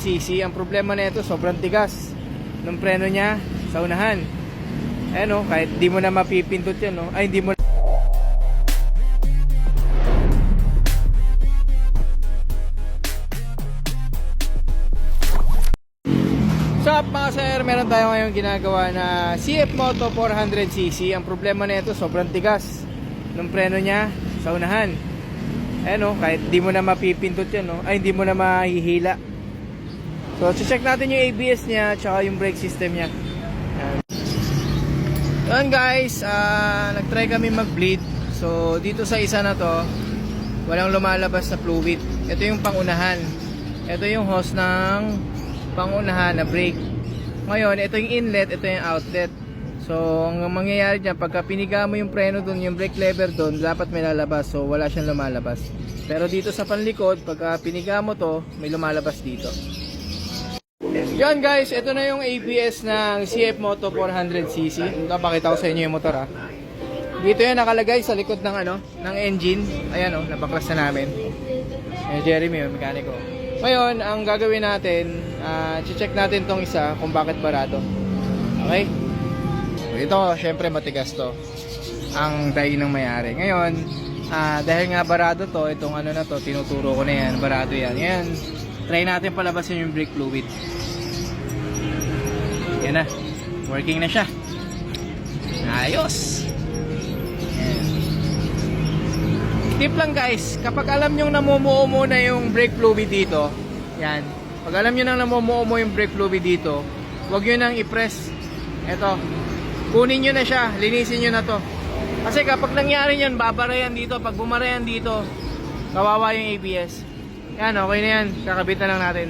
cc. Ang problema nito, sobrang tigas ng preno niya sa unahan. Ayan o, kahit di mo na mapipindot yan, no? Ay, hindi mo. What's up mga sir, meron tayo ngayon ginagawa na CF Moto 400cc. Ang problema nito, sobrang tigas ng preno niya sa unahan. Ayan o, kahit di mo na mapipindot yan, no? Ay, hindi mo na mahihila. So, check natin yung ABS niya tsaka yung brake system niya. Ayan guys, nag-try kami mag-bleed. So, dito sa isa na to, walang lumalabas na fluid. Ito yung pangunahan. Ito yung hose ng pangunahan na brake. Ngayon, ito yung inlet, ito yung outlet. So, ang mangyayari dyan, pagka piniga mo yung preno dun, yung brake lever dun, dapat may lalabas. So, wala siyang lumalabas. Pero dito sa panlikod, pagka piniga mo to, may lumalabas dito. Yan guys, ito na yung ABS ng CF Moto 400cc. Napakita ko sa inyo yung motor ha. Dito yan nakalagay sa likod ng ng engine. Ayan o, napaklas na namin. Jeremy, yung mekaniko. Ngayon, ang gagawin natin, check natin tong isa kung bakit barado. Okay? Ito, syempre matigas to. Ang dahi ng may-ari. Ngayon, dahil nga barado to, itong na to, tinuturo ko na yan, barado yan. Yan, try natin palabasin yung brake fluid. Yan na, working na siya. Ayos! Tip lang guys, kapag alam nyo namumuo muna yung brake fluid dito, yan, pag alam nyo nang namumuo mo yung brake fluid dito, huwag nyo nang i-press. Eto, kunin nyo na siya, linisin nyo na to. Kasi kapag nangyari yun, babara yan dito. Pag bumara yan dito, kawawa yung ABS. Yan, okay na yan, kakabit na lang natin.